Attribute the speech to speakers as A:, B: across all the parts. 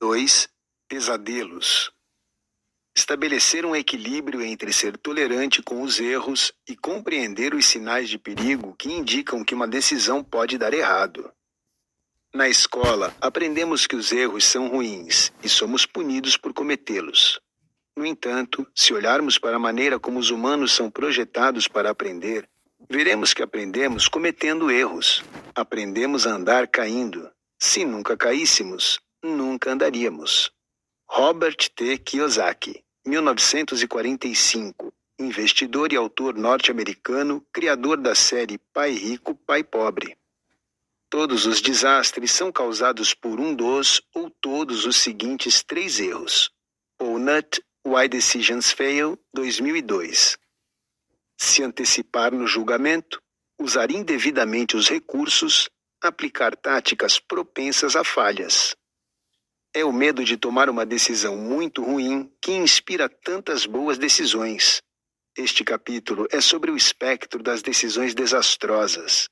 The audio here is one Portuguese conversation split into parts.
A: 2. Pesadelos. Estabelecer um equilíbrio entre ser tolerante com os erros e compreender os sinais de perigo que indicam que uma decisão pode dar errado. Na escola, aprendemos que os erros são ruins e somos punidos por cometê-los. No entanto, se olharmos para a maneira como os humanos são projetados para aprender, veremos que aprendemos cometendo erros. Aprendemos a andar caindo. Se nunca caíssemos, nunca andaríamos. Robert T. Kiyosaki, 1945, investidor e autor norte-americano, criador da série Pai Rico, Pai Pobre. Todos os desastres são causados por um dos ou todos os seguintes 3 erros. Walnut, Why Decisions Fail, 2002. Se antecipar no julgamento, usar indevidamente os recursos, aplicar táticas propensas a falhas. É o medo de tomar uma decisão muito ruim que inspira tantas boas decisões. Este capítulo é sobre o espectro das decisões desastrosas.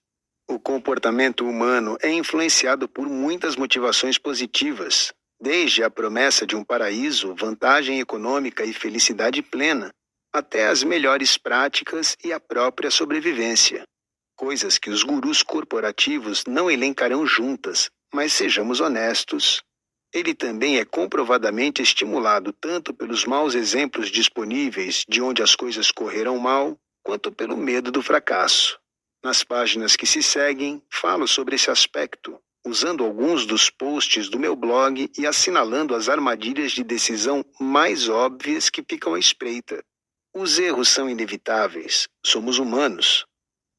A: O comportamento humano é influenciado por muitas motivações positivas, desde a promessa de um paraíso, vantagem econômica e felicidade plena, até as melhores práticas e a própria sobrevivência. Coisas que os gurus corporativos não elencarão juntas, mas sejamos honestos. Ele também é comprovadamente estimulado tanto pelos maus exemplos disponíveis de onde as coisas correrão mal, quanto pelo medo do fracasso. Nas páginas que se seguem, falo sobre esse aspecto, usando alguns dos posts do meu blog e assinalando as armadilhas de decisão mais óbvias que ficam à espreita. Os erros são inevitáveis, somos humanos.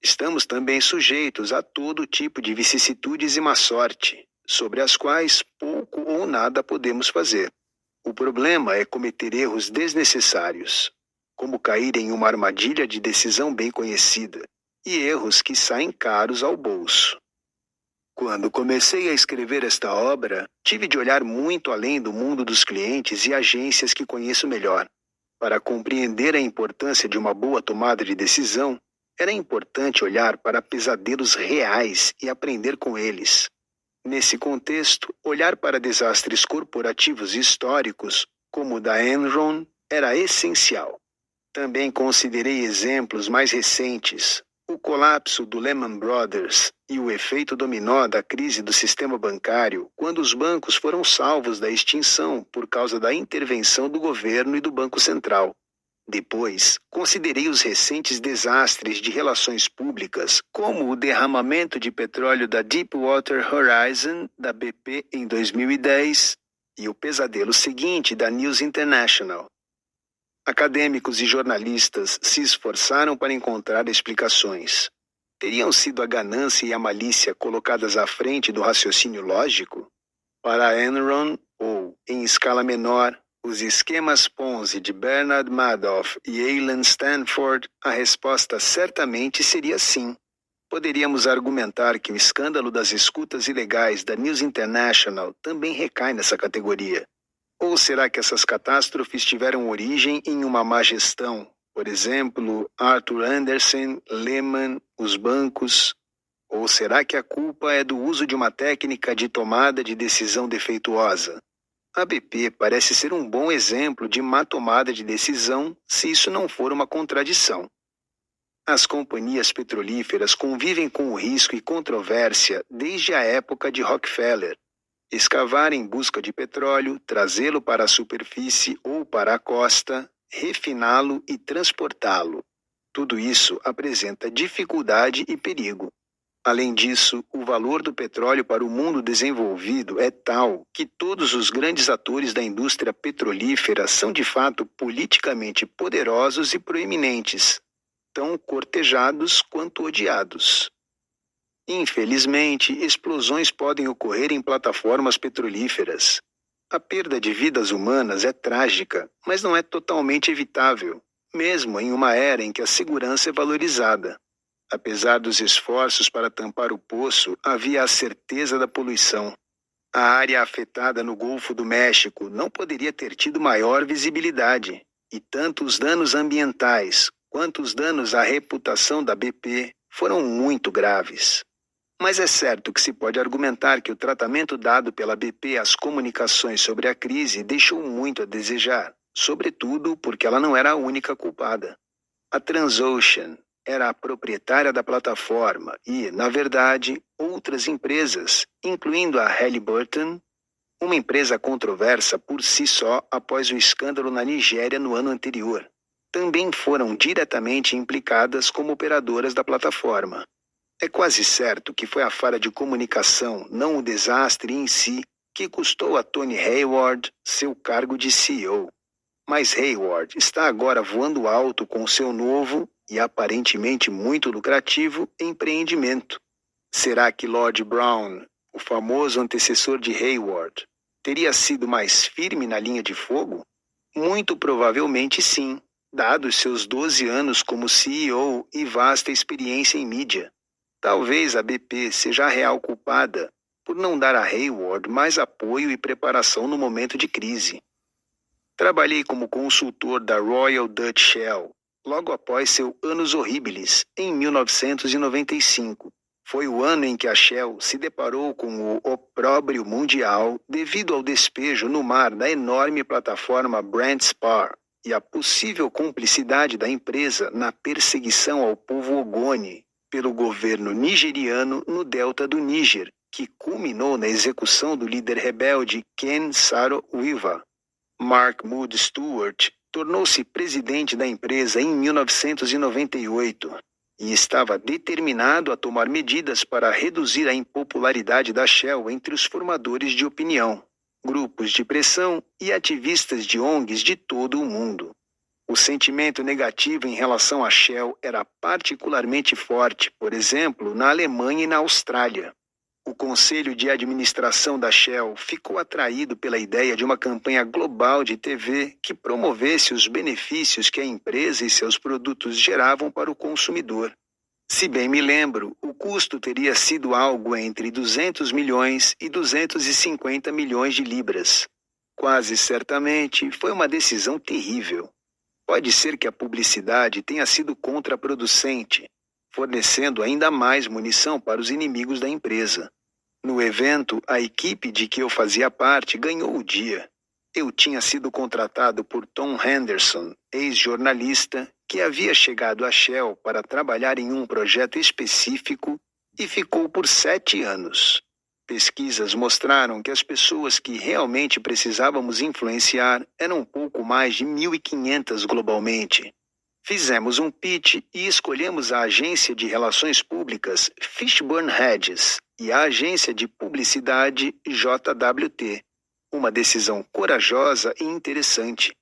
A: Estamos também sujeitos a todo tipo de vicissitudes e má sorte, sobre as quais pouco ou nada podemos fazer. O problema é cometer erros desnecessários, como cair em uma armadilha de decisão bem conhecida, e erros que saem caros ao bolso. Quando comecei a escrever esta obra, tive de olhar muito além do mundo dos clientes e agências que conheço melhor. Para compreender a importância de uma boa tomada de decisão, era importante olhar para pesadelos reais e aprender com eles. Nesse contexto, olhar para desastres corporativos históricos, como o da Enron, era essencial. Também considerei exemplos mais recentes, o colapso do Lehman Brothers e o efeito dominó da crise do sistema bancário, quando os bancos foram salvos da extinção por causa da intervenção do governo e do Banco Central. Depois, considerei os recentes desastres de relações públicas, como o derramamento de petróleo da Deepwater Horizon, da BP, em 2010, e o pesadelo seguinte da News International. Acadêmicos e jornalistas se esforçaram para encontrar explicações. Teriam sido a ganância e a malícia colocadas à frente do raciocínio lógico? Para a Enron, ou, em escala menor, os esquemas Ponzi de Bernard Madoff e Alan Stanford, a resposta certamente seria sim. Poderíamos argumentar que o escândalo das escutas ilegais da News International também recai nessa categoria. Ou será que essas catástrofes tiveram origem em uma má gestão? Por exemplo, Arthur Andersen, Lehman, os bancos? Ou será que a culpa é do uso de uma técnica de tomada de decisão defeituosa? A BP parece ser um bom exemplo de má tomada de decisão, se isso não for uma contradição. As companhias petrolíferas convivem com o risco e controvérsia desde a época de Rockefeller. Escavar em busca de petróleo, trazê-lo para a superfície ou para a costa, refiná-lo e transportá-lo. Tudo isso apresenta dificuldade e perigo. Além disso, o valor do petróleo para o mundo desenvolvido é tal que todos os grandes atores da indústria petrolífera são de fato politicamente poderosos e proeminentes, tão cortejados quanto odiados. Infelizmente, explosões podem ocorrer em plataformas petrolíferas. A perda de vidas humanas é trágica, mas não é totalmente evitável, mesmo em uma era em que a segurança é valorizada. Apesar dos esforços para tampar o poço, havia a certeza da poluição. A área afetada no Golfo do México não poderia ter tido maior visibilidade, e tanto os danos ambientais quanto os danos à reputação da BP foram muito graves. Mas é certo que se pode argumentar que o tratamento dado pela BP às comunicações sobre a crise deixou muito a desejar, sobretudo porque ela não era a única culpada. A Transocean era a proprietária da plataforma e, na verdade, outras empresas, incluindo a Halliburton, uma empresa controversa por si só após o escândalo na Nigéria no ano anterior, também foram diretamente implicadas como operadoras da plataforma. É quase certo que foi a falha de comunicação, não o desastre em si, que custou a Tony Hayward seu cargo de CEO. Mas Hayward está agora voando alto com seu novo e aparentemente muito lucrativo empreendimento. Será que Lord Brown, o famoso antecessor de Hayward, teria sido mais firme na linha de fogo? Muito provavelmente sim, dados seus 12 anos como CEO e vasta experiência em mídia. Talvez a BP seja a real culpada por não dar a Hayward mais apoio e preparação no momento de crise. Trabalhei como consultor da Royal Dutch Shell, logo após seu Annus Horribilis, em 1995. Foi o ano em que a Shell se deparou com o opróbrio mundial devido ao despejo no mar da enorme plataforma Brent Spar e a possível cumplicidade da empresa na perseguição ao povo Ogoni pelo governo nigeriano no delta do Níger, que culminou na execução do líder rebelde Ken Saro-Wiwa. Mark Moody Stewart tornou-se presidente da empresa em 1998 e estava determinado a tomar medidas para reduzir a impopularidade da Shell entre os formadores de opinião, grupos de pressão e ativistas de ONGs de todo o mundo. O sentimento negativo em relação à Shell era particularmente forte, por exemplo, na Alemanha e na Austrália. O conselho de administração da Shell ficou atraído pela ideia de uma campanha global de TV que promovesse os benefícios que a empresa e seus produtos geravam para o consumidor. Se bem me lembro, o custo teria sido algo entre 200 milhões e 250 milhões de libras. Quase certamente foi uma decisão terrível. Pode ser que a publicidade tenha sido contraproducente, fornecendo ainda mais munição para os inimigos da empresa. No evento, a equipe de que eu fazia parte ganhou o dia. Eu tinha sido contratado por Tom Henderson, ex-jornalista, que havia chegado à Shell para trabalhar em um projeto específico e ficou por 7 anos. Pesquisas mostraram que as pessoas que realmente precisávamos influenciar eram pouco mais de 1.500 globalmente. Fizemos um pitch e escolhemos a agência de relações públicas Fishburne Hedges e a agência de publicidade JWT. Uma decisão corajosa e interessante.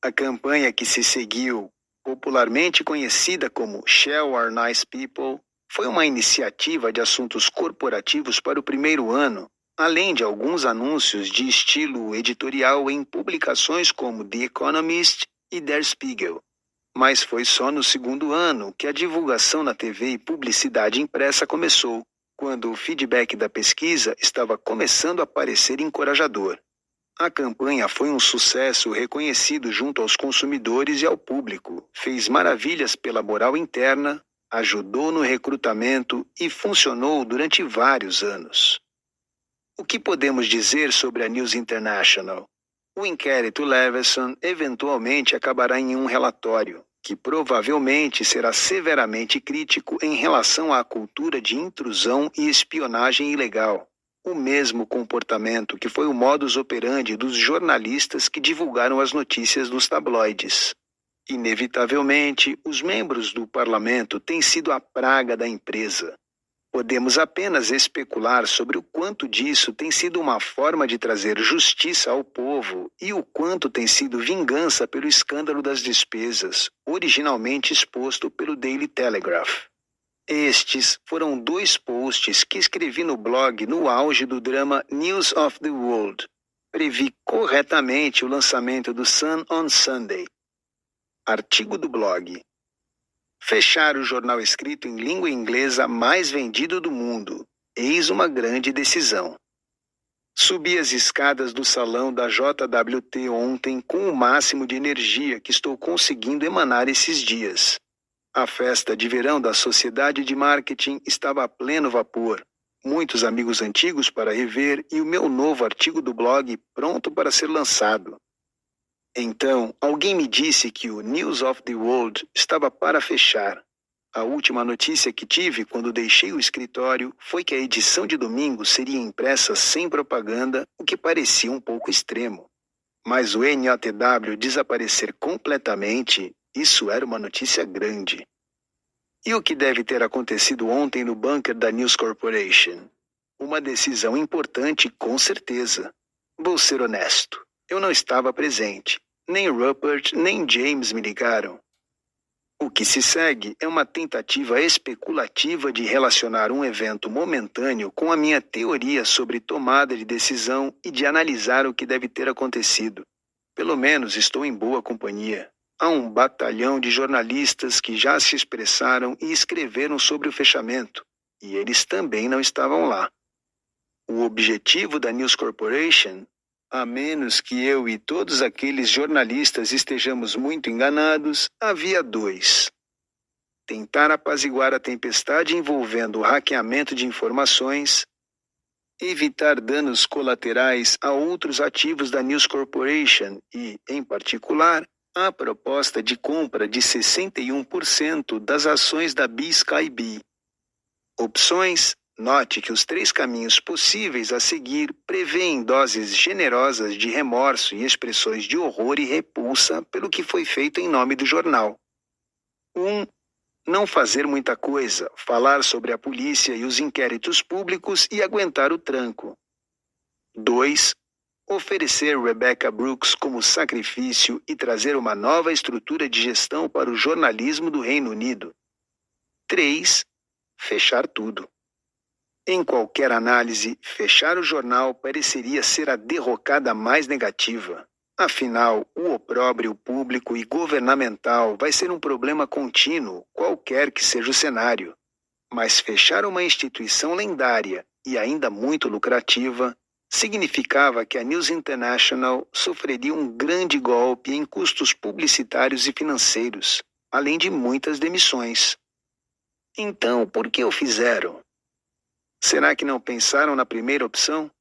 A: A campanha que se seguiu, popularmente conhecida como Shell Are Nice People, foi uma iniciativa de assuntos corporativos para o primeiro ano, além de alguns anúncios de estilo editorial em publicações como The Economist e Der Spiegel. Mas foi só no segundo ano que a divulgação na TV e publicidade impressa começou, quando o feedback da pesquisa estava começando a parecer encorajador. A campanha foi um sucesso reconhecido junto aos consumidores e ao público, fez maravilhas pela moral interna, ajudou no recrutamento e funcionou durante vários anos. O que podemos dizer sobre a News International? O inquérito Leveson eventualmente acabará em um relatório, que provavelmente será severamente crítico em relação à cultura de intrusão e espionagem ilegal, o mesmo comportamento que foi o modus operandi dos jornalistas que divulgaram as notícias dos tabloides. Inevitavelmente, os membros do parlamento têm sido a praga da empresa. Podemos apenas especular sobre o quanto disso tem sido uma forma de trazer justiça ao povo e o quanto tem sido vingança pelo escândalo das despesas, originalmente exposto pelo Daily Telegraph. Estes foram 2 posts que escrevi no blog no auge do drama News of the World. Previ corretamente o lançamento do Sun on Sunday. Artigo do blog. Fechar o jornal escrito em língua inglesa mais vendido do mundo. Eis uma grande decisão. Subi as escadas do salão da JWT ontem com o máximo de energia que estou conseguindo emanar esses dias. A festa de verão da Sociedade de Marketing estava a pleno vapor, muitos amigos antigos para rever e o meu novo artigo do blog pronto para ser lançado. Então, alguém me disse que o News of the World estava para fechar. A última notícia que tive quando deixei o escritório foi que a edição de domingo seria impressa sem propaganda, o que parecia um pouco extremo. Mas o NJW desaparecer completamente, isso era uma notícia grande. E o que deve ter acontecido ontem no bunker da News Corporation? Uma decisão importante, com certeza. Vou ser honesto, eu não estava presente. Nem Rupert, nem James me ligaram. O que se segue é uma tentativa especulativa de relacionar um evento momentâneo com a minha teoria sobre tomada de decisão e de analisar o que deve ter acontecido. Pelo menos estou em boa companhia. Há um batalhão de jornalistas que já se expressaram e escreveram sobre o fechamento, e eles também não estavam lá. O objetivo da News Corporation, a menos que eu e todos aqueles jornalistas estejamos muito enganados, havia dois. Tentar apaziguar a tempestade envolvendo o hackeamento de informações, evitar danos colaterais a outros ativos da News Corporation e, em particular, a proposta de compra de 61% das ações da BSkyB. Opções. Note que os 3 caminhos possíveis a seguir prevêem doses generosas de remorso e expressões de horror e repulsa pelo que foi feito em nome do jornal. 1. Não fazer muita coisa, falar sobre a polícia e os inquéritos públicos e aguentar o tranco. 2. Oferecer Rebecca Brooks como sacrifício e trazer uma nova estrutura de gestão para o jornalismo do Reino Unido. 3. Fechar tudo. Em qualquer análise, fechar o jornal pareceria ser a derrocada mais negativa. Afinal, o opróbrio público e governamental vai ser um problema contínuo, qualquer que seja o cenário. Mas fechar uma instituição lendária e ainda muito lucrativa significava que a News International sofreria um grande golpe em custos publicitários e financeiros, além de muitas demissões. Então, por que o fizeram? Será que não pensaram na primeira opção?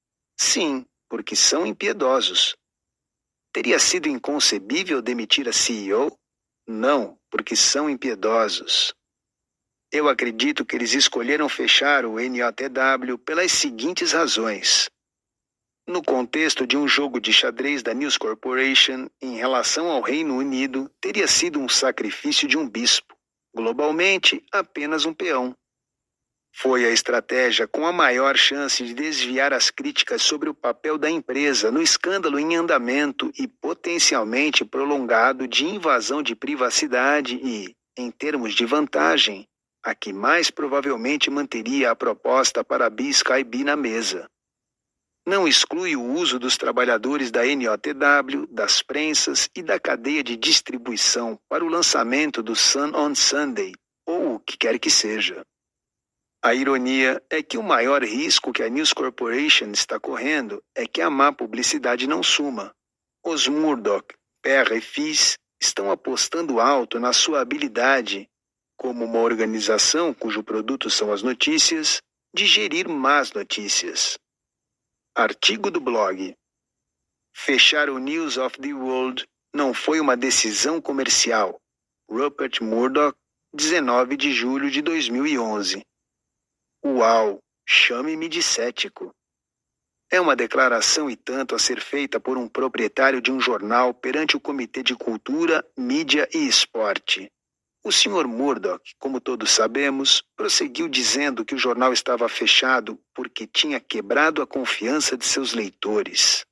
A: Sim, porque são impiedosos. Teria sido inconcebível demitir a CEO? Não, porque são impiedosos. Eu acredito que eles escolheram fechar o NJW pelas seguintes razões. No contexto de um jogo de xadrez da News Corporation, em relação ao Reino Unido, teria sido um sacrifício de um bispo. Globalmente, apenas um peão. Foi a estratégia com a maior chance de desviar as críticas sobre o papel da empresa no escândalo em andamento e potencialmente prolongado de invasão de privacidade e, em termos de vantagem, a que mais provavelmente manteria a proposta para a BSkyB na mesa. Não exclui o uso dos trabalhadores da NJW, das prensas e da cadeia de distribuição para o lançamento do Sun on Sunday, ou o que quer que seja. A ironia é que o maior risco que a News Corporation está correndo é que a má publicidade não suma. Os Murdoch, Perra e Fis estão apostando alto na sua habilidade, como uma organização cujo produto são as notícias, de gerir más notícias. Artigo do blog. Fechar o News of the World não foi uma decisão comercial. Rupert Murdoch, 19 de julho de 2011. Uau! Chame-me de cético. É uma declaração e tanto a ser feita por um proprietário de um jornal perante o Comitê de Cultura, Mídia e Esporte. O Sr. Murdoch, como todos sabemos, prosseguiu dizendo que o jornal estava fechado porque tinha quebrado a confiança de seus leitores.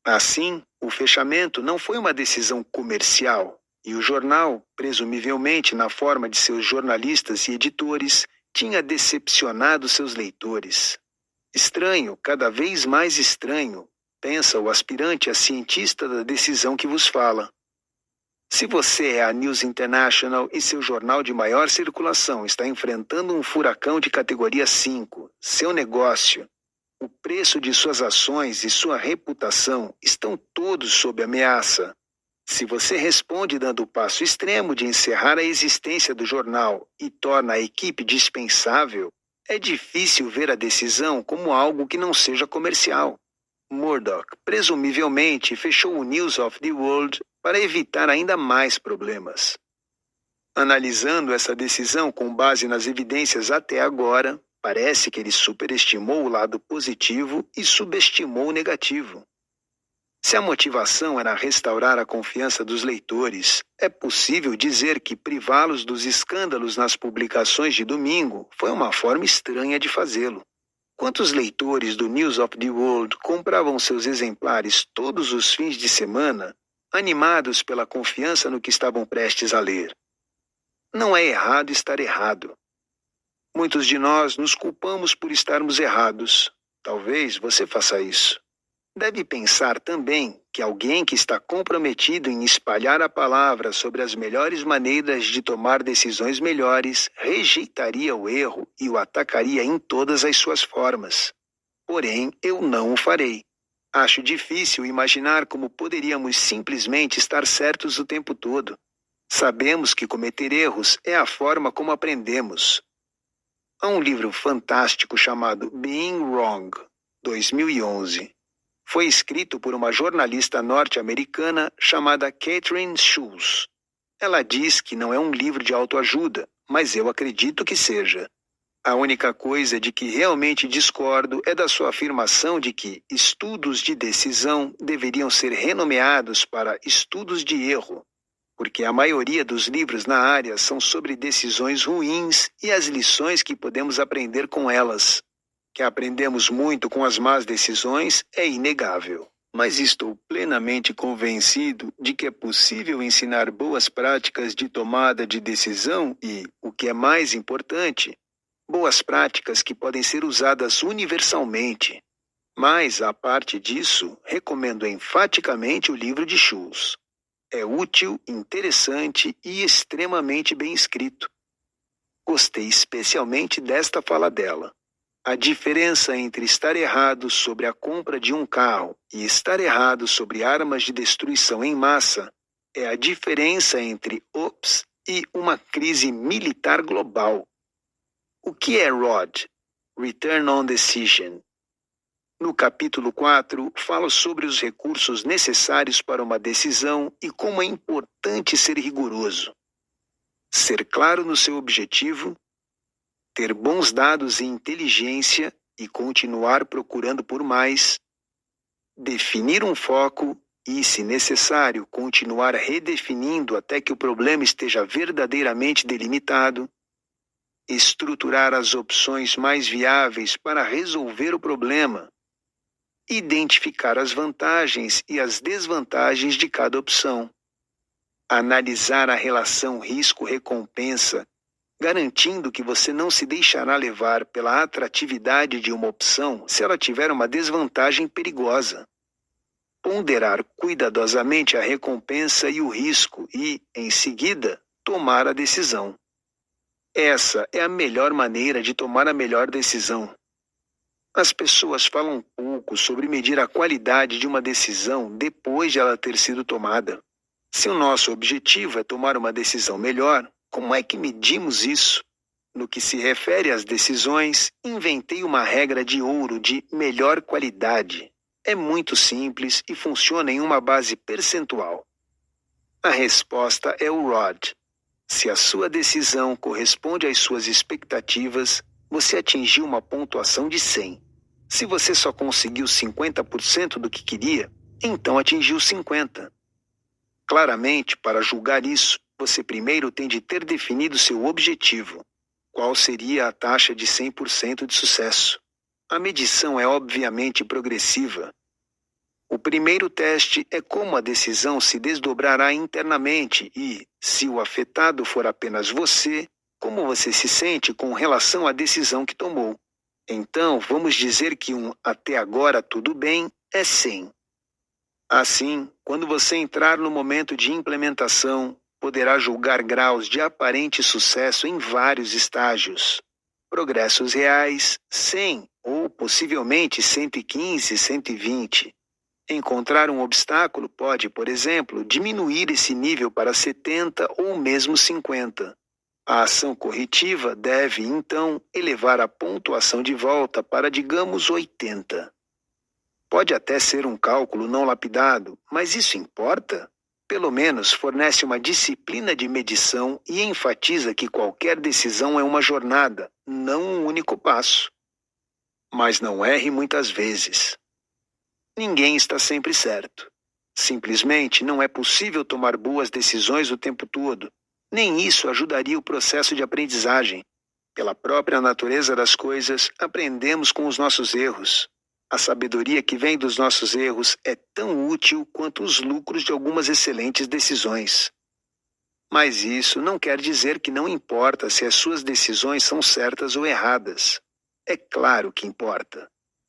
A: Assim, o fechamento não foi uma decisão comercial, e o jornal, presumivelmente na forma de seus jornalistas e editores, tinha decepcionado seus leitores. Estranho, cada vez mais estranho, pensa o aspirante a cientista da decisão que vos fala. Se você é a News International e seu jornal de maior circulação está enfrentando um furacão de categoria 5, seu negócio, o preço de suas ações e sua reputação estão todos sob ameaça. Se você responde dando o passo extremo de encerrar a existência do jornal e torna a equipe dispensável, é difícil ver a decisão como algo que não seja comercial. Murdoch, presumivelmente, fechou o News of the World para evitar ainda mais problemas. Analisando essa decisão com base nas evidências até agora, parece que ele superestimou o lado positivo e subestimou o negativo. Se a motivação era restaurar a confiança dos leitores, é possível dizer que privá-los dos escândalos nas publicações de domingo foi uma forma estranha de fazê-lo. Quantos leitores do News of the World compravam seus exemplares todos os fins de semana, animados pela confiança no que estavam prestes a ler? Não é errado estar errado. Muitos de nós nos culpamos por estarmos errados. Talvez você faça isso. Deve pensar também que alguém que está comprometido em espalhar a palavra sobre as melhores maneiras de tomar decisões melhores rejeitaria o erro e o atacaria em todas as suas formas. Porém, eu não o farei. Acho difícil imaginar como poderíamos simplesmente estar certos o tempo todo. Sabemos que cometer erros é a forma como aprendemos. Há um livro fantástico chamado Being Wrong, 2011. Foi escrito por uma jornalista norte-americana chamada Catherine Schulz. Ela diz que não é um livro de autoajuda, mas eu acredito que seja. A única coisa de que realmente discordo é da sua afirmação de que estudos de decisão deveriam ser renomeados para estudos de erro, porque a maioria dos livros na área são sobre decisões ruins e as lições que podemos aprender com elas. Que aprendemos muito com as más decisões é inegável. Mas estou plenamente convencido de que é possível ensinar boas práticas de tomada de decisão e, o que é mais importante, boas práticas que podem ser usadas universalmente. Mas, à parte disso, recomendo enfaticamente o livro de Schulz. É útil, interessante e extremamente bem escrito. Gostei especialmente desta fala dela. A diferença entre estar errado sobre a compra de um carro e estar errado sobre armas de destruição em massa é a diferença entre ops e uma crise militar global. O que é ROD? Return on Decision. No capítulo 4, falo sobre os recursos necessários para uma decisão e como é importante ser rigoroso. Ser claro no seu objetivo, ter bons dados e inteligência e continuar procurando por mais, definir um foco e, se necessário, continuar redefinindo até que o problema esteja verdadeiramente delimitado, estruturar as opções mais viáveis para resolver o problema, identificar as vantagens e as desvantagens de cada opção, analisar a relação risco-recompensa, garantindo que você não se deixará levar pela atratividade de uma opção se ela tiver uma desvantagem perigosa. Ponderar cuidadosamente a recompensa e o risco e, em seguida, tomar a decisão. Essa é a melhor maneira de tomar a melhor decisão. As pessoas falam pouco sobre medir a qualidade de uma decisão depois de ela ter sido tomada. Se o nosso objetivo é tomar uma decisão melhor, como é que medimos isso? No que se refere às decisões, inventei uma regra de ouro de melhor qualidade. É muito simples e funciona em uma base percentual. A resposta é o ROD. Se a sua decisão corresponde às suas expectativas, você atingiu uma pontuação de 100. Se você só conseguiu 50% do que queria, então atingiu 50. Claramente, para julgar isso, você primeiro tem de ter definido seu objetivo. Qual seria a taxa de 100% de sucesso? A medição é obviamente progressiva. O primeiro teste é como a decisão se desdobrará internamente e, se o afetado for apenas você, como você se sente com relação à decisão que tomou. Então, vamos dizer que até agora tudo bem é 100. Assim, quando você entrar no momento de implementação, poderá julgar graus de aparente sucesso em vários estágios. Progressos reais, 100 ou possivelmente 115, 120. Encontrar um obstáculo pode, por exemplo, diminuir esse nível para 70 ou mesmo 50. A ação corretiva deve, então, elevar a pontuação de volta para, digamos, 80. Pode até ser um cálculo não lapidado, mas isso importa? Pelo menos fornece uma disciplina de medição e enfatiza que qualquer decisão é uma jornada, não um único passo. Mas não erre muitas vezes. Ninguém está sempre certo. Simplesmente não é possível tomar boas decisões o tempo todo. Nem isso ajudaria o processo de aprendizagem. Pela própria natureza das coisas, aprendemos com os nossos erros. A sabedoria que vem dos nossos erros é tão útil quanto os lucros de algumas excelentes decisões. Mas isso não quer dizer que não importa se as suas decisões são certas ou erradas. É claro que importa.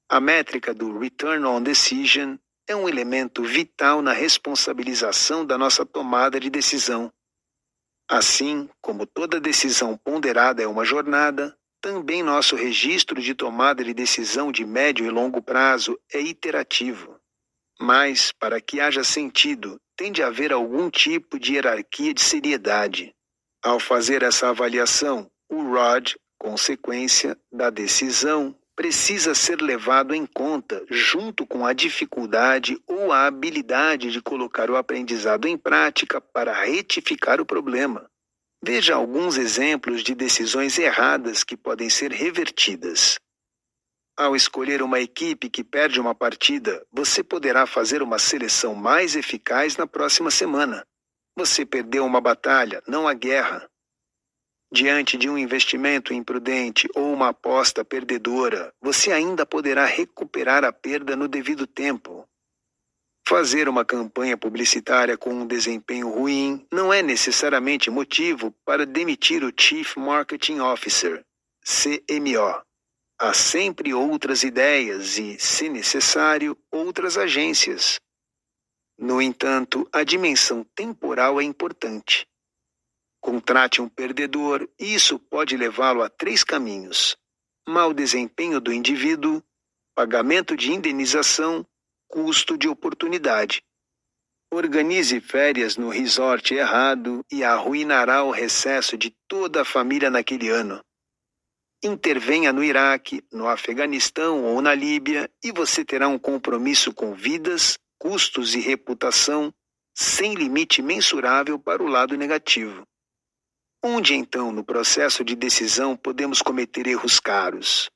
A: A métrica do Return on Decision é um elemento vital na responsabilização da nossa tomada de decisão. Assim como toda decisão ponderada é uma jornada, também nosso registro de tomada de decisão de médio e longo prazo é iterativo. Mas, para que haja sentido, tem de haver algum tipo de hierarquia de seriedade. Ao fazer essa avaliação, o ROD, consequência da decisão, precisa ser levado em conta junto com a dificuldade ou a habilidade de colocar o aprendizado em prática para retificar o problema. Veja alguns exemplos de decisões erradas que podem ser revertidas. Ao escolher uma equipe que perde uma partida, você poderá fazer uma seleção mais eficaz na próxima semana. Você perdeu uma batalha, não a guerra. Diante de um investimento imprudente ou uma aposta perdedora, você ainda poderá recuperar a perda no devido tempo. Fazer uma campanha publicitária com um desempenho ruim não é necessariamente motivo para demitir o Chief Marketing Officer, CMO. Há sempre outras ideias e, se necessário, outras agências. No entanto, a dimensão temporal é importante. Contrate um perdedor e isso pode levá-lo a 3 caminhos: mau desempenho do indivíduo, pagamento de indenização, custo de oportunidade. Organize férias no resort errado e arruinará o recesso de toda a família naquele ano. Intervenha no Iraque, no Afeganistão ou na Líbia e você terá um compromisso com vidas, custos e reputação sem limite mensurável para o lado negativo. Onde então, no processo de decisão, podemos cometer erros caros?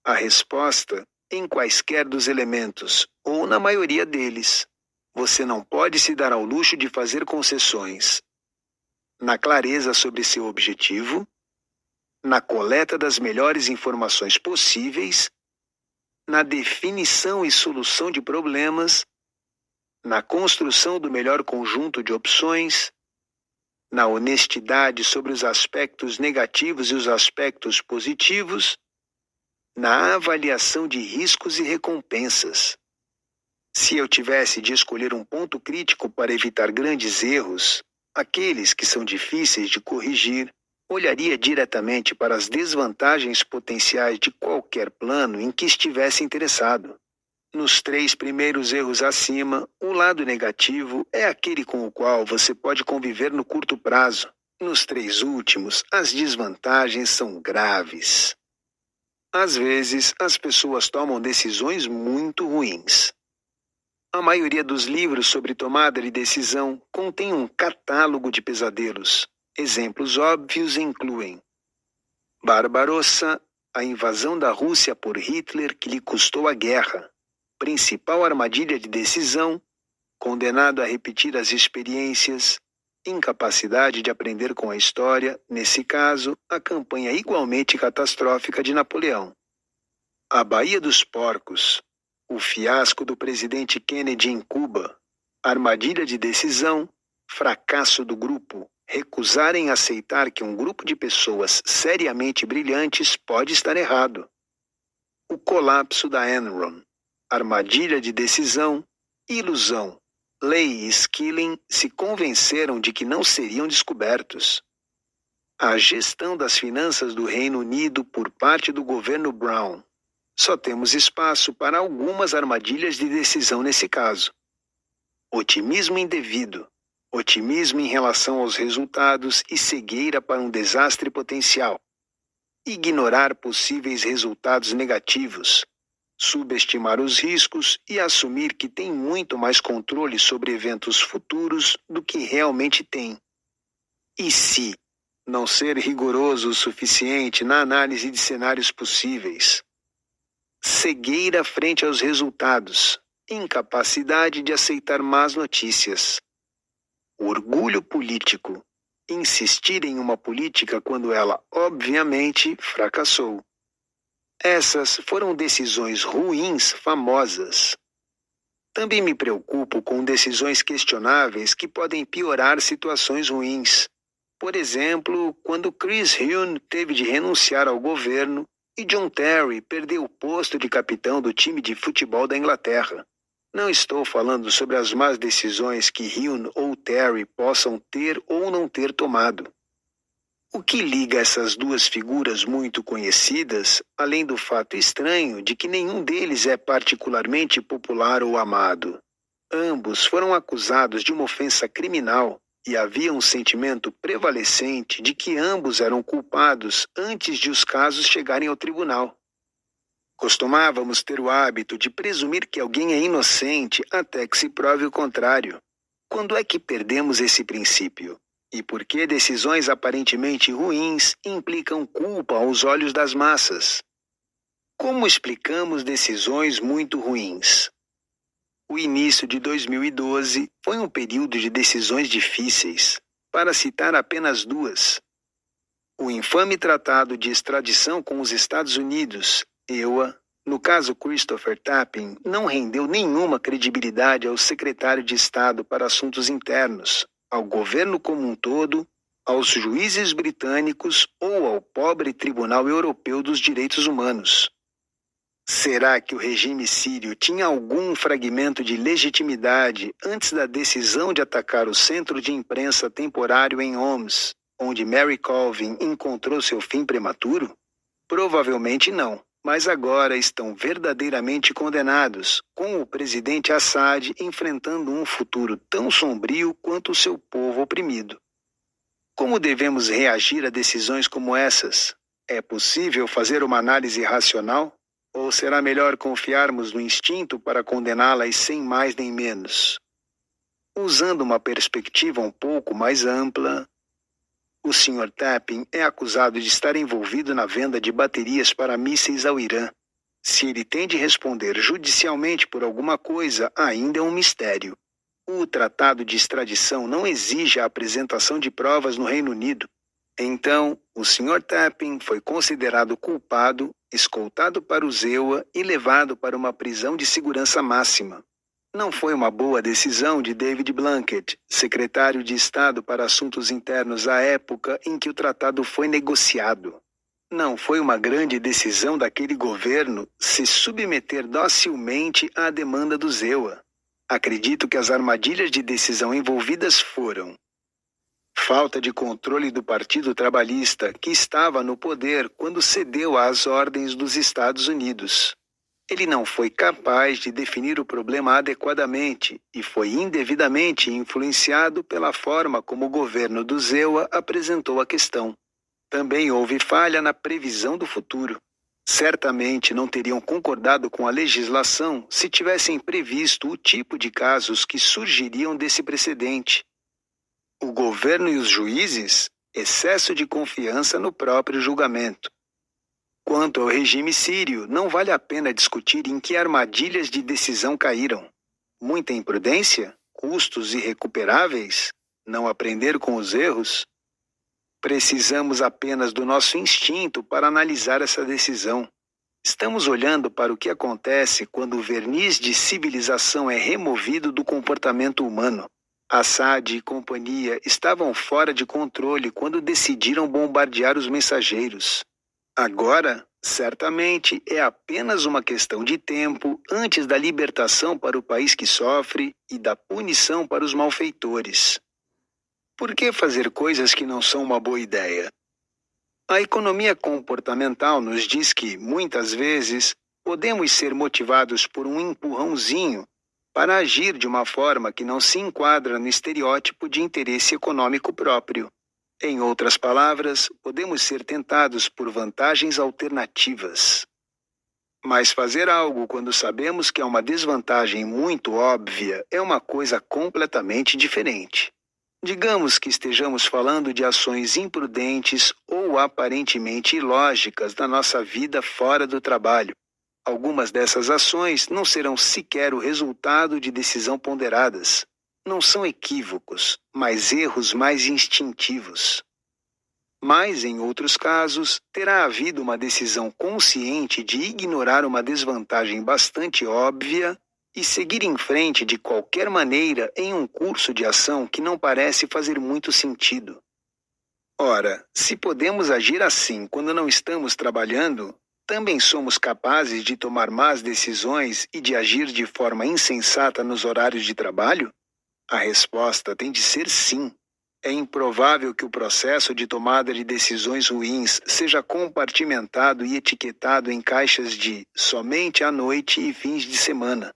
A: A resposta: em quaisquer dos elementos, ou na maioria deles. Você não pode se dar ao luxo de fazer concessões. Na clareza sobre seu objetivo, na coleta das melhores informações possíveis, na definição e solução de problemas, na construção do melhor conjunto de opções, na honestidade sobre os aspectos negativos e os aspectos positivos, na avaliação de riscos e recompensas. Se eu tivesse de escolher um ponto crítico para evitar grandes erros, aqueles que são difíceis de corrigir, olharia diretamente para as desvantagens potenciais de qualquer plano em que estivesse interessado. Nos 3 primeiros erros acima, o lado negativo é aquele com o qual você pode conviver no curto prazo. Nos 3 últimos, as desvantagens são graves. Às vezes, as pessoas tomam decisões muito ruins. A maioria dos livros sobre tomada de decisão contém um catálogo de pesadelos. Exemplos óbvios incluem Barbarossa, a invasão da Rússia por Hitler que lhe custou a guerra. Principal armadilha de decisão, condenado a repetir as experiências, incapacidade de aprender com a história, nesse caso, a campanha igualmente catastrófica de Napoleão. A Baía dos Porcos, o fiasco do presidente Kennedy em Cuba, armadilha de decisão, fracasso do grupo, recusarem aceitar que um grupo de pessoas seriamente brilhantes pode estar errado. O colapso da Enron, armadilha de decisão, ilusão. Lay e Skilling se convenceram de que não seriam descobertos. A gestão das finanças do Reino Unido por parte do governo Brown. Só temos espaço para algumas armadilhas de decisão nesse caso. Otimismo indevido. otimismo em relação aos resultados e cegueira para um desastre potencial. Ignorar possíveis resultados negativos, subestimar os riscos e assumir que tem muito mais controle sobre eventos futuros do que realmente tem. E se não ser rigoroso o suficiente na análise de cenários possíveis? Cegueira frente aos resultados, incapacidade de aceitar más notícias. Orgulho político, insistir em uma política quando ela, obviamente, fracassou. Essas foram decisões ruins famosas. Também me preocupo com decisões questionáveis que podem piorar situações ruins. Por exemplo, quando Chris Huhne teve de renunciar ao governo e John Terry perdeu o posto de capitão do time de futebol da Inglaterra. Não estou falando sobre as más decisões que Huhne ou Terry possam ter ou não ter tomado. O que liga essas duas figuras muito conhecidas, além do fato estranho de que nenhum deles é particularmente popular ou amado? Ambos foram acusados de uma ofensa criminal e havia um sentimento prevalecente de que ambos eram culpados antes de os casos chegarem ao tribunal. Costumávamos ter o hábito de presumir que alguém é inocente até que se prove o contrário. Quando é que perdemos esse princípio? E por que decisões aparentemente ruins implicam culpa aos olhos das massas? Como explicamos decisões muito ruins? O início de 2012 foi um período de decisões difíceis, para citar apenas duas. O infame tratado de extradição com os Estados Unidos, EUA, no caso Christopher Tapping, não rendeu nenhuma credibilidade ao secretário de Estado para Assuntos Internos, ao governo como um todo, aos juízes britânicos ou ao pobre Tribunal Europeu dos Direitos Humanos. Será que o regime sírio tinha algum fragmento de legitimidade antes da decisão de atacar o centro de imprensa temporário em Homs, onde Mary Colvin encontrou seu fim prematuro? Provavelmente não, mas agora estão verdadeiramente condenados, com o presidente Assad enfrentando um futuro tão sombrio quanto o seu povo oprimido. Como devemos reagir a decisões como essas? É possível fazer uma análise racional? Ou será melhor confiarmos no instinto para condená-las sem mais nem menos? Usando uma perspectiva um pouco mais ampla, o Sr. Tapping é acusado de estar envolvido na venda de baterias para mísseis ao Irã. Se ele tem de responder judicialmente por alguma coisa, ainda é um mistério. O tratado de extradição não exige a apresentação de provas no Reino Unido. Então, o Sr. Tapping foi considerado culpado, escoltado para o EUA e levado para uma prisão de segurança máxima. Não foi uma boa decisão de David Blunkett, secretário de Estado para Assuntos Internos à época em que o tratado foi negociado. Não foi uma grande decisão daquele governo se submeter docilmente à demanda do EUA. Acredito que as armadilhas de decisão envolvidas foram: falta de controle do Partido Trabalhista, que estava no poder quando cedeu às ordens dos Estados Unidos. Ele não foi capaz de definir o problema adequadamente e foi indevidamente influenciado pela forma como o governo do EUA apresentou a questão. Também houve falha na previsão do futuro. Certamente não teriam concordado com a legislação se tivessem previsto o tipo de casos que surgiriam desse precedente. O governo e os juízes, excesso de confiança no próprio julgamento. Quanto ao regime sírio, não vale a pena discutir em que armadilhas de decisão caíram. Muita imprudência? Custos irrecuperáveis? Não aprender com os erros? Precisamos apenas do nosso instinto para analisar essa decisão. Estamos olhando para o que acontece quando o verniz de civilização é removido do comportamento humano. Assad e companhia estavam fora de controle quando decidiram bombardear os mensageiros. Agora, certamente, é apenas uma questão de tempo antes da libertação para o país que sofre e da punição para os malfeitores. Por que fazer coisas que não são uma boa ideia? A economia comportamental nos diz que, muitas vezes, podemos ser motivados por um empurrãozinho para agir de uma forma que não se enquadra no estereótipo de interesse econômico próprio. Em outras palavras, podemos ser tentados por vantagens alternativas. Mas fazer algo quando sabemos que é uma desvantagem muito óbvia é uma coisa completamente diferente. Digamos que estejamos falando de ações imprudentes ou aparentemente ilógicas da nossa vida fora do trabalho. Algumas dessas ações não serão sequer o resultado de decisão ponderadas. Não são equívocos, mas erros mais instintivos. Mas, em outros casos, terá havido uma decisão consciente de ignorar uma desvantagem bastante óbvia e seguir em frente de qualquer maneira em um curso de ação que não parece fazer muito sentido. Ora, se podemos agir assim quando não estamos trabalhando, também somos capazes de tomar más decisões e de agir de forma insensata nos horários de trabalho? A resposta tem de ser sim. É improvável que o processo de tomada de decisões ruins seja compartimentado e etiquetado em caixas de somente à noite e fins de semana.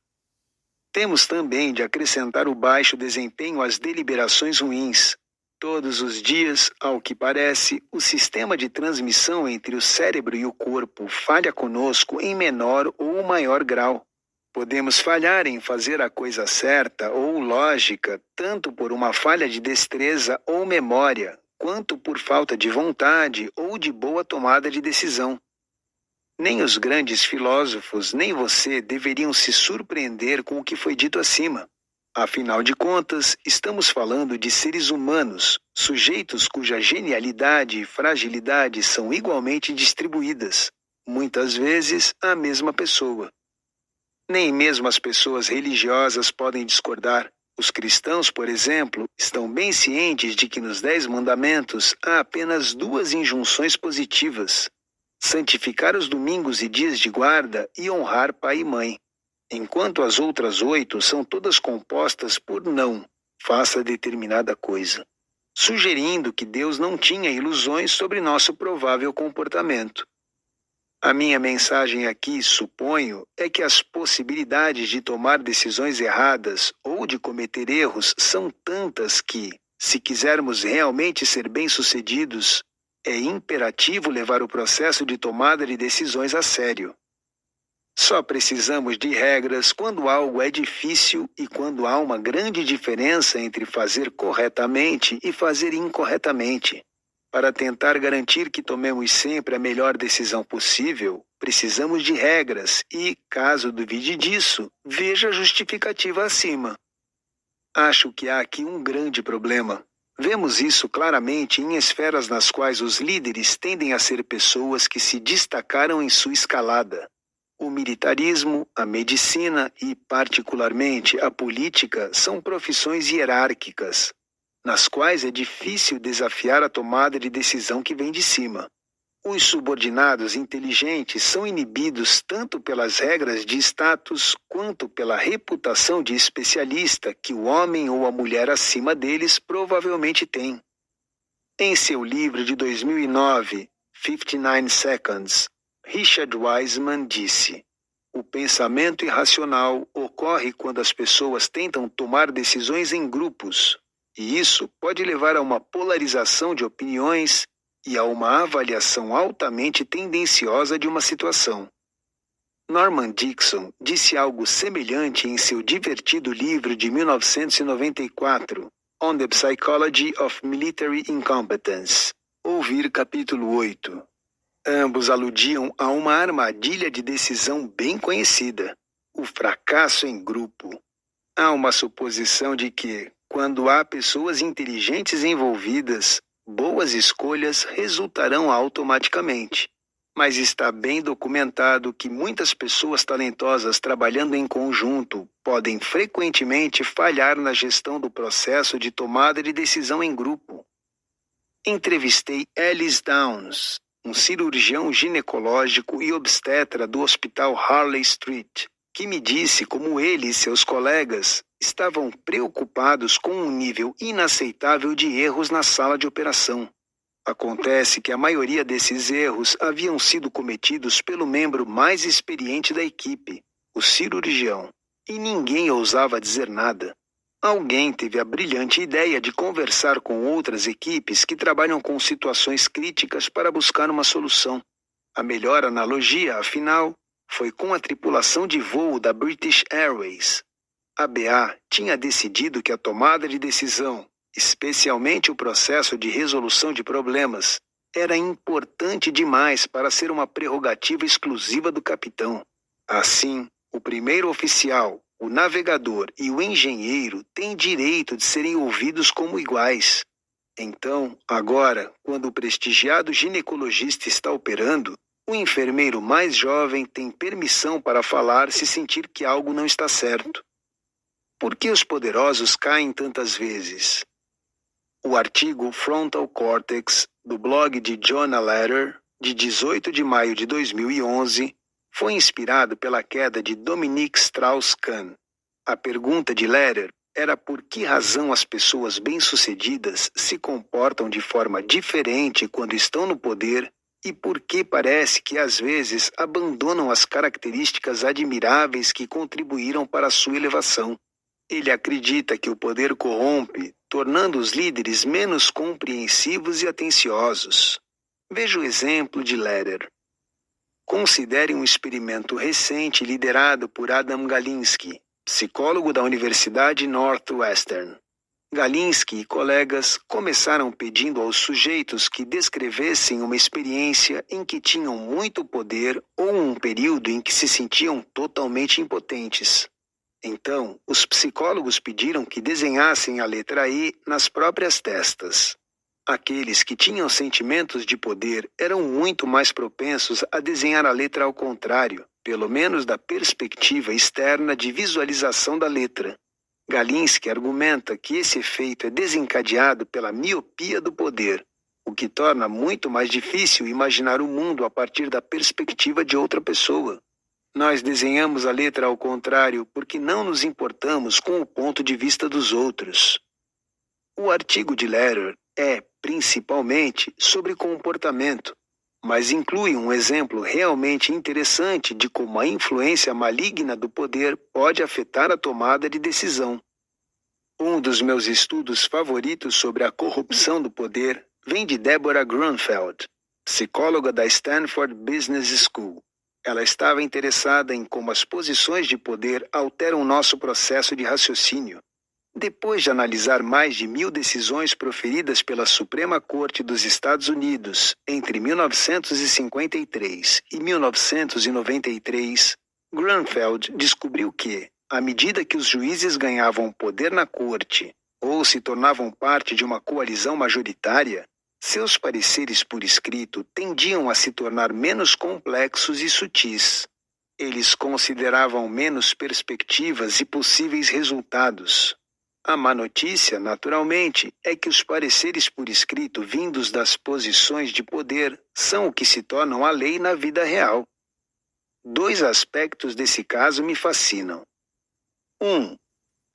A: Temos também de acrescentar o baixo desempenho às deliberações ruins. Todos os dias, ao que parece, o sistema de transmissão entre o cérebro e o corpo falha conosco em menor ou maior grau. Podemos falhar em fazer a coisa certa ou lógica, tanto por uma falha de destreza ou memória, quanto por falta de vontade ou de boa tomada de decisão. Nem os grandes filósofos, nem você deveriam se surpreender com o que foi dito acima. Afinal de contas, estamos falando de seres humanos, sujeitos cuja genialidade e fragilidade são igualmente distribuídas, muitas vezes a mesma pessoa. Nem mesmo as pessoas religiosas podem discordar. Os cristãos, por exemplo, estão bem cientes de que nos 10 mandamentos há apenas 2 injunções positivas: santificar os domingos e dias de guarda e honrar pai e mãe. Enquanto as outras 8 são todas compostas por não, faça determinada coisa, sugerindo que Deus não tinha ilusões sobre nosso provável comportamento. A minha mensagem aqui, suponho, é que as possibilidades de tomar decisões erradas ou de cometer erros são tantas que, se quisermos realmente ser bem-sucedidos, é imperativo levar o processo de tomada de decisões a sério. Só precisamos de regras quando algo é difícil e quando há uma grande diferença entre fazer corretamente e fazer incorretamente. Para tentar garantir que tomemos sempre a melhor decisão possível, precisamos de regras e, caso duvide disso, veja a justificativa acima. Acho que há aqui um grande problema. Vemos isso claramente em esferas nas quais os líderes tendem a ser pessoas que se destacaram em sua escalada. O militarismo, a medicina e, particularmente, a política são profissões hierárquicas, nas quais é difícil desafiar a tomada de decisão que vem de cima. Os subordinados inteligentes são inibidos tanto pelas regras de status quanto pela reputação de especialista que o homem ou a mulher acima deles provavelmente tem. Em seu livro de 2009, 59 Seconds, Richard Wiseman disse: "O pensamento irracional ocorre quando as pessoas tentam tomar decisões em grupos, e isso pode levar a uma polarização de opiniões e a uma avaliação altamente tendenciosa de uma situação." Norman Dixon disse algo semelhante em seu divertido livro de 1994, On the Psychology of Military Incompetence. Ouvir capítulo 8. Ambos aludiam a uma armadilha de decisão bem conhecida: o fracasso em grupo. Há uma suposição de que, quando há pessoas inteligentes envolvidas, boas escolhas resultarão automaticamente. Mas está bem documentado que muitas pessoas talentosas trabalhando em conjunto podem frequentemente falhar na gestão do processo de tomada de decisão em grupo. Entrevistei Ellis Downs, um cirurgião ginecológico e obstetra do Hospital Harley Street, que me disse como ele e seus colegas estavam preocupados com um nível inaceitável de erros na sala de operação. Acontece que a maioria desses erros haviam sido cometidos pelo membro mais experiente da equipe, o cirurgião. e ninguém ousava dizer nada. Alguém teve a brilhante ideia de conversar com outras equipes que trabalham com situações críticas para buscar uma solução. A melhor analogia, afinal, foi com a tripulação de voo da British Airways. A BA tinha decidido que a tomada de decisão, especialmente o processo de resolução de problemas, era importante demais para ser uma prerrogativa exclusiva do capitão. Assim, o primeiro oficial, o navegador e o engenheiro têm direito de serem ouvidos como iguais. Então, agora, quando o prestigiado ginecologista está operando, o enfermeiro mais jovem tem permissão para falar se sentir que algo não está certo. Por que os poderosos caem tantas vezes? O artigo Frontal Cortex, do blog de Jonah Lehrer, de 18 de maio de 2011, foi inspirado pela queda de Dominique Strauss-Kahn. A pergunta de Lehrer era por que razão as pessoas bem-sucedidas se comportam de forma diferente quando estão no poder e por que parece que às vezes abandonam as características admiráveis que contribuíram para a sua elevação. Ele acredita que o poder corrompe, tornando os líderes menos compreensivos e atenciosos. Veja o exemplo de Lehrer. Considere um experimento recente liderado por Adam Galinsky, psicólogo da Universidade Northwestern. Galinsky e colegas começaram pedindo aos sujeitos que descrevessem uma experiência em que tinham muito poder ou um período em que se sentiam totalmente impotentes. Então, os psicólogos pediram que desenhassem a letra E nas próprias testas. Aqueles que tinham sentimentos de poder eram muito mais propensos a desenhar a letra ao contrário, pelo menos da perspectiva externa de visualização da letra. Galinsky argumenta que esse efeito é desencadeado pela miopia do poder, o que torna muito mais difícil imaginar o mundo a partir da perspectiva de outra pessoa. Nós desenhamos a letra ao contrário porque não nos importamos com o ponto de vista dos outros. O artigo de Lehrer é, principalmente, sobre comportamento, mas inclui um exemplo realmente interessante de como a influência maligna do poder pode afetar a tomada de decisão. Um dos meus estudos favoritos sobre a corrupção do poder vem de Deborah Grunfeld, psicóloga da Stanford Business School. Ela estava interessada em como as posições de poder alteram nosso processo de raciocínio. Depois de analisar mais de 1.000 decisões proferidas pela Suprema Corte dos Estados Unidos entre 1953 e 1993, Grunfeld descobriu que, à medida que os juízes ganhavam poder na corte ou se tornavam parte de uma coalizão majoritária, seus pareceres por escrito tendiam a se tornar menos complexos e sutis. Eles consideravam menos perspectivas e possíveis resultados. A má notícia, naturalmente, é que os pareceres por escrito vindos das posições de poder são o que se tornam a lei na vida real. 2 aspectos desse caso me fascinam. 1.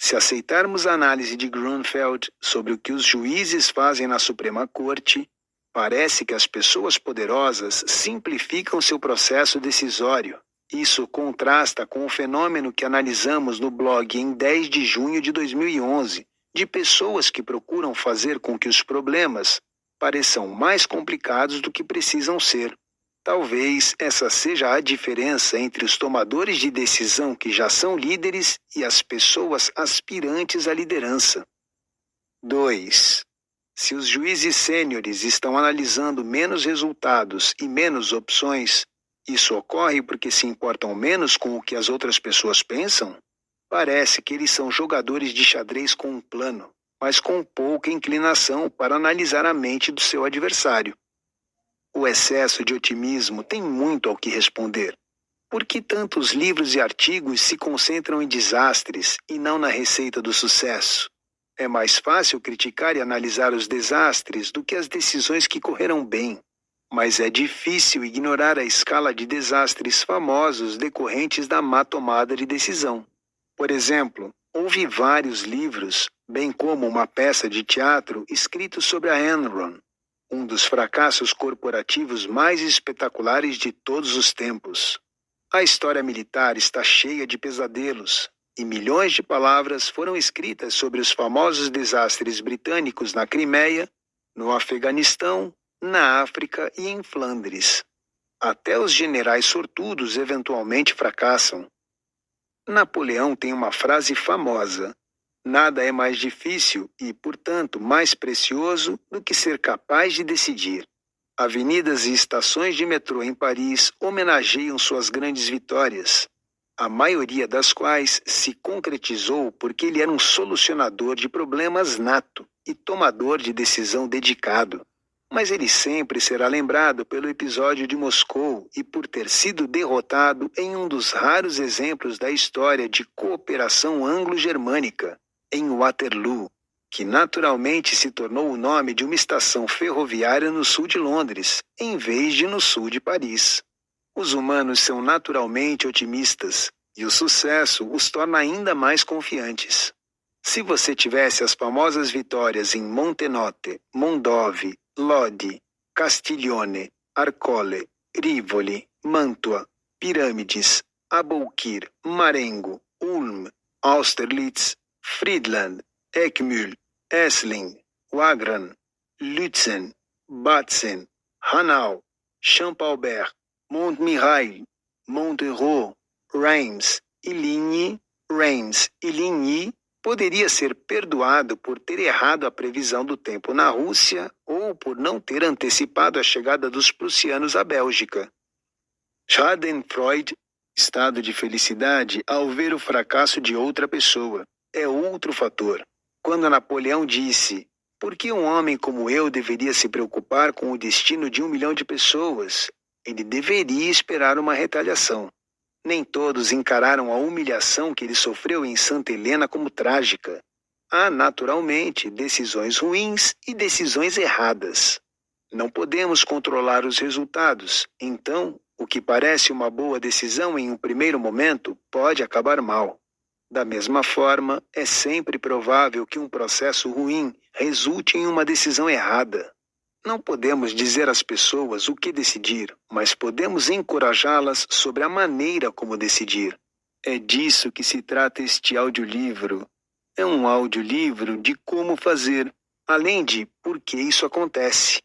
A: Se aceitarmos a análise de Grunfeld sobre o que os juízes fazem na Suprema Corte, parece que as pessoas poderosas simplificam seu processo decisório. Isso contrasta com o fenômeno que analisamos no blog em 10 de junho de 2011, de pessoas que procuram fazer com que os problemas pareçam mais complicados do que precisam ser. Talvez essa seja a diferença entre os tomadores de decisão que já são líderes e as pessoas aspirantes à liderança. 2. Se os juízes sêniores estão analisando menos resultados e menos opções, isso ocorre porque se importam menos com o que as outras pessoas pensam? Parece que eles são jogadores de xadrez com um plano, mas com pouca inclinação para analisar a mente do seu adversário. O excesso de otimismo tem muito ao que responder. Por que tantos livros e artigos se concentram em desastres e não na receita do sucesso? É mais fácil criticar e analisar os desastres do que as decisões que correram bem. Mas é difícil ignorar a escala de desastres famosos decorrentes da má tomada de decisão. Por exemplo, houve vários livros, bem como uma peça de teatro escritos sobre a Enron, um dos fracassos corporativos mais espetaculares de todos os tempos. A história militar está cheia de pesadelos, e milhões de palavras foram escritas sobre os famosos desastres britânicos na Crimeia, no Afeganistão, na África e em Flandres. Até os generais sortudos eventualmente fracassam. Napoleão tem uma frase famosa: nada é mais difícil e, portanto, mais precioso do que ser capaz de decidir. Avenidas e estações de metrô em Paris homenageiam suas grandes vitórias, a maioria das quais se concretizou porque ele era um solucionador de problemas nato e tomador de decisão dedicado. Mas ele sempre será lembrado pelo episódio de Moscou e por ter sido derrotado em um dos raros exemplos da história de cooperação anglo-germânica, em Waterloo, que naturalmente se tornou o nome de uma estação ferroviária no sul de Londres, em vez de no sul de Paris. Os humanos são naturalmente otimistas, e o sucesso os torna ainda mais confiantes. Se você tivesse as famosas vitórias em Montenotte, Mondovì, Lodi, Castiglione, Arcole, Rivoli, Mantua, Pirâmides, Aboukir, Marengo, Ulm, Austerlitz, Friedland, Eckmühl, Essling, Wagram, Lützen, Bautzen, Hanau, Champaubert, Montmirail, Montereau, Reims e Ligny poderia ser perdoado por ter errado a previsão do tempo na Rússia ou por não ter antecipado a chegada dos prussianos à Bélgica. Schadenfreude, estado de felicidade ao ver o fracasso de outra pessoa, é outro fator. Quando Napoleão disse: "Por que um homem como eu deveria se preocupar com o destino de 1 milhão de pessoas?", ele deveria esperar uma retaliação. Nem todos encararam a humilhação que ele sofreu em Santa Helena como trágica. Há, naturalmente, decisões ruins e decisões erradas. Não podemos controlar os resultados, então, o que parece uma boa decisão em um primeiro momento pode acabar mal. Da mesma forma, é sempre provável que um processo ruim resulte em uma decisão errada. Não podemos dizer às pessoas o que decidir, mas podemos encorajá-las sobre a maneira como decidir. É disso que se trata este audiolivro. É um audiolivro de como fazer, além de por que isso acontece.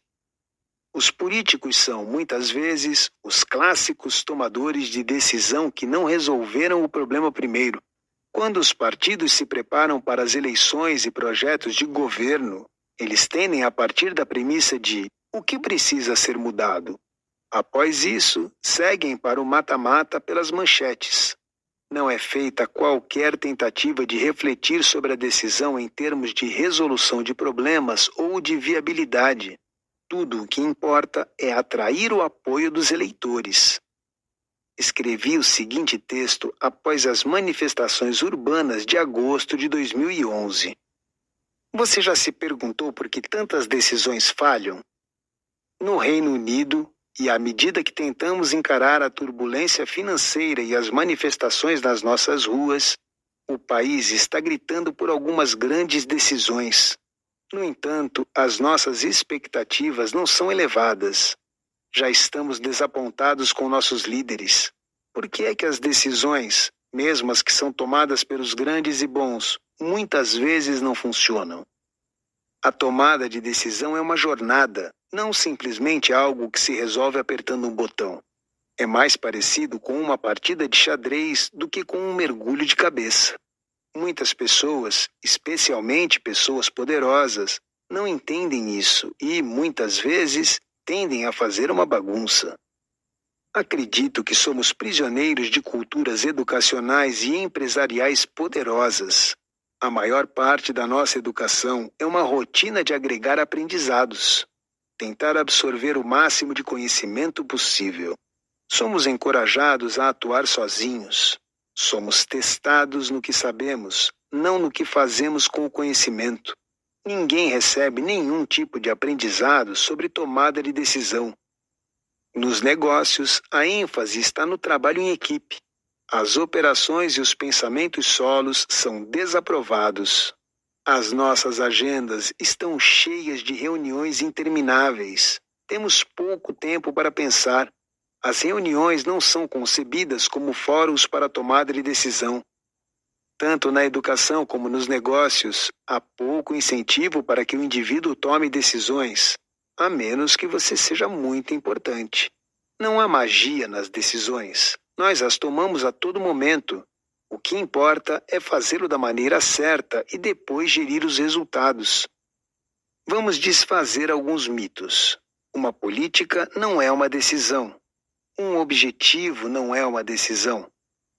A: Os políticos são, muitas vezes, os clássicos tomadores de decisão que não resolveram o problema primeiro. Quando os partidos se preparam para as eleições e projetos de governo, eles tendem a partir da premissa de o que precisa ser mudado. Após isso, seguem para o mata-mata pelas manchetes. Não é feita qualquer tentativa de refletir sobre a decisão em termos de resolução de problemas ou de viabilidade. Tudo o que importa é atrair o apoio dos eleitores. Escrevi o seguinte texto após as manifestações urbanas de agosto de 2011. Você já se perguntou por que tantas decisões falham? No Reino Unido, e à medida que tentamos encarar a turbulência financeira e as manifestações nas nossas ruas, o país está gritando por algumas grandes decisões. No entanto, as nossas expectativas não são elevadas. Já estamos desapontados com nossos líderes. Por que é que as decisões, mesmo as que são tomadas pelos grandes e bons, muitas vezes não funcionam? A tomada de decisão é uma jornada, não simplesmente algo que se resolve apertando um botão. É mais parecido com uma partida de xadrez do que com um mergulho de cabeça. Muitas pessoas, especialmente pessoas poderosas, não entendem isso e, muitas vezes, tendem a fazer uma bagunça. Acredito que somos prisioneiros de culturas educacionais e empresariais poderosas. A maior parte da nossa educação é uma rotina de agregar aprendizados, tentar absorver o máximo de conhecimento possível. Somos encorajados a atuar sozinhos. Somos testados no que sabemos, não no que fazemos com o conhecimento. Ninguém recebe nenhum tipo de aprendizado sobre tomada de decisão. Nos negócios, a ênfase está no trabalho em equipe. As operações e os pensamentos solos são desaprovados. As nossas agendas estão cheias de reuniões intermináveis. Temos pouco tempo para pensar. As reuniões não são concebidas como fóruns para tomada de decisão. Tanto na educação como nos negócios, há pouco incentivo para que o indivíduo tome decisões, a menos que você seja muito importante. Não há magia nas decisões. Nós as tomamos a todo momento. O que importa é fazê-lo da maneira certa e depois gerir os resultados. Vamos desfazer alguns mitos. Uma política não é uma decisão. Um objetivo não é uma decisão.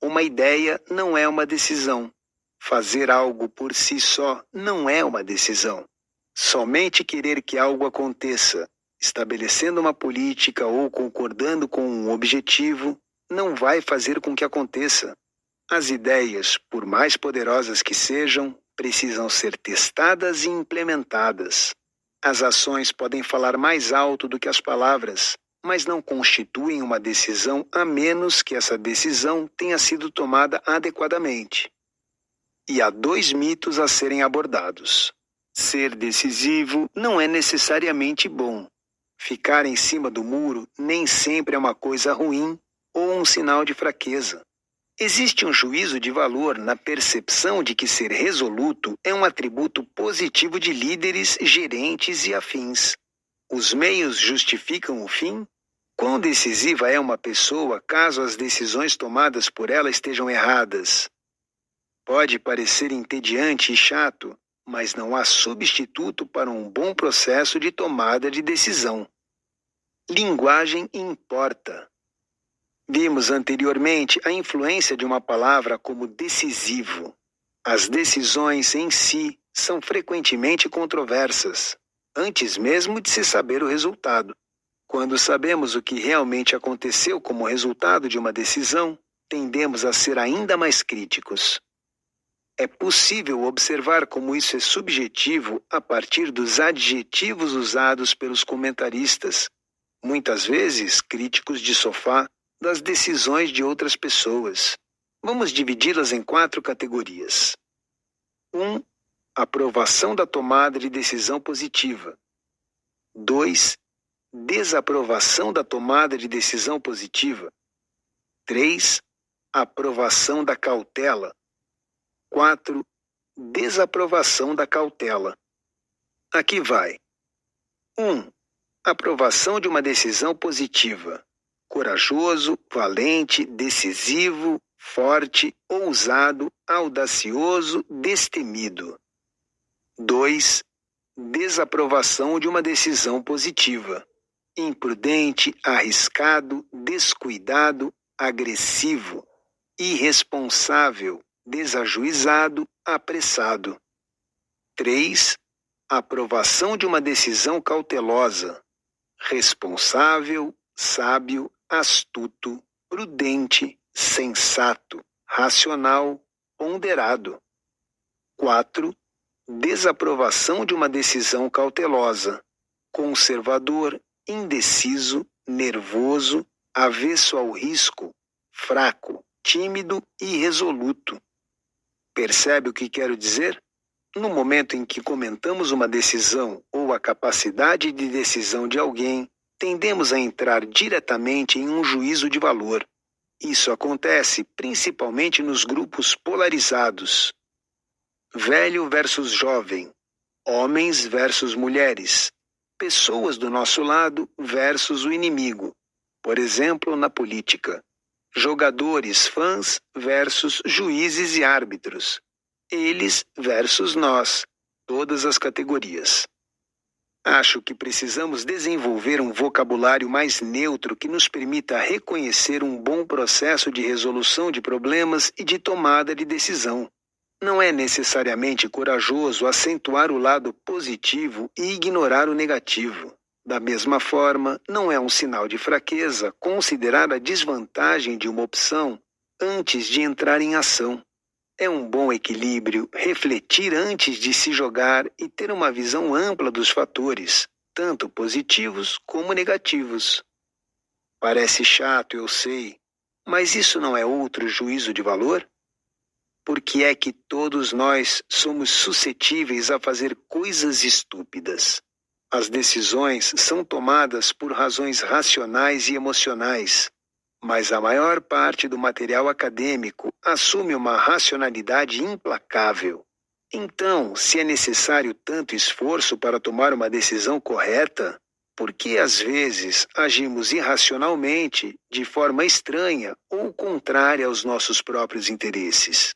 A: Uma ideia não é uma decisão. Fazer algo por si só não é uma decisão. Somente querer que algo aconteça, estabelecendo uma política ou concordando com um objetivo, não vai fazer com que aconteça. As ideias, por mais poderosas que sejam, precisam ser testadas e implementadas. As ações podem falar mais alto do que as palavras, mas não constituem uma decisão a menos que essa decisão tenha sido tomada adequadamente. E há 2 mitos a serem abordados. Ser decisivo não é necessariamente bom. Ficar em cima do muro nem sempre é uma coisa ruim ou um sinal de fraqueza. Existe um juízo de valor na percepção de que ser resoluto é um atributo positivo de líderes, gerentes e afins. Os meios justificam o fim? Quão decisiva é uma pessoa caso as decisões tomadas por ela estejam erradas? Pode parecer entediante e chato, mas não há substituto para um bom processo de tomada de decisão. Linguagem importa. Vimos anteriormente a influência de uma palavra como decisivo. As decisões em si são frequentemente controversas, antes mesmo de se saber o resultado. Quando sabemos o que realmente aconteceu como resultado de uma decisão, tendemos a ser ainda mais críticos. É possível observar como isso é subjetivo a partir dos adjetivos usados pelos comentaristas, muitas vezes críticos de sofá, das decisões de outras pessoas. Vamos dividi-las em 4 categorias. 1. Aprovação da tomada de decisão positiva. 2. Desaprovação da tomada de decisão positiva. 3. Aprovação da cautela. 4. Desaprovação da cautela. Aqui vai. 1. Aprovação de uma decisão positiva. Corajoso, valente, decisivo, forte, ousado, audacioso, destemido. 2. Desaprovação de uma decisão positiva. Imprudente, arriscado, descuidado, agressivo, irresponsável, desajuizado, apressado. 3. Aprovação de uma decisão cautelosa. Responsável, sábio, astuto, prudente, sensato, racional, ponderado. 4. Desaprovação de uma decisão cautelosa. Conservador, indeciso, nervoso, avesso ao risco, fraco, tímido e irresoluto. Percebe o que quero dizer? No momento em que comentamos uma decisão ou a capacidade de decisão de alguém, tendemos a entrar diretamente em um juízo de valor. Isso acontece principalmente nos grupos polarizados. Velho versus jovem, homens versus mulheres, pessoas do nosso lado versus o inimigo. Por exemplo, na política. Jogadores, fãs versus juízes e árbitros. Eles versus nós, todas as categorias. Acho que precisamos desenvolver um vocabulário mais neutro que nos permita reconhecer um bom processo de resolução de problemas e de tomada de decisão. Não é necessariamente corajoso acentuar o lado positivo e ignorar o negativo. Da mesma forma, não é um sinal de fraqueza considerar a desvantagem de uma opção antes de entrar em ação. É um bom equilíbrio refletir antes de se jogar e ter uma visão ampla dos fatores, tanto positivos como negativos. Parece chato, eu sei, mas isso não é outro juízo de valor? Por que é que todos nós somos suscetíveis a fazer coisas estúpidas? As decisões são tomadas por razões racionais e emocionais, Mas a maior parte do material acadêmico assume uma racionalidade implacável. Então, se é necessário tanto esforço para tomar uma decisão correta, por que às vezes agimos irracionalmente, de forma estranha ou contrária aos nossos próprios interesses?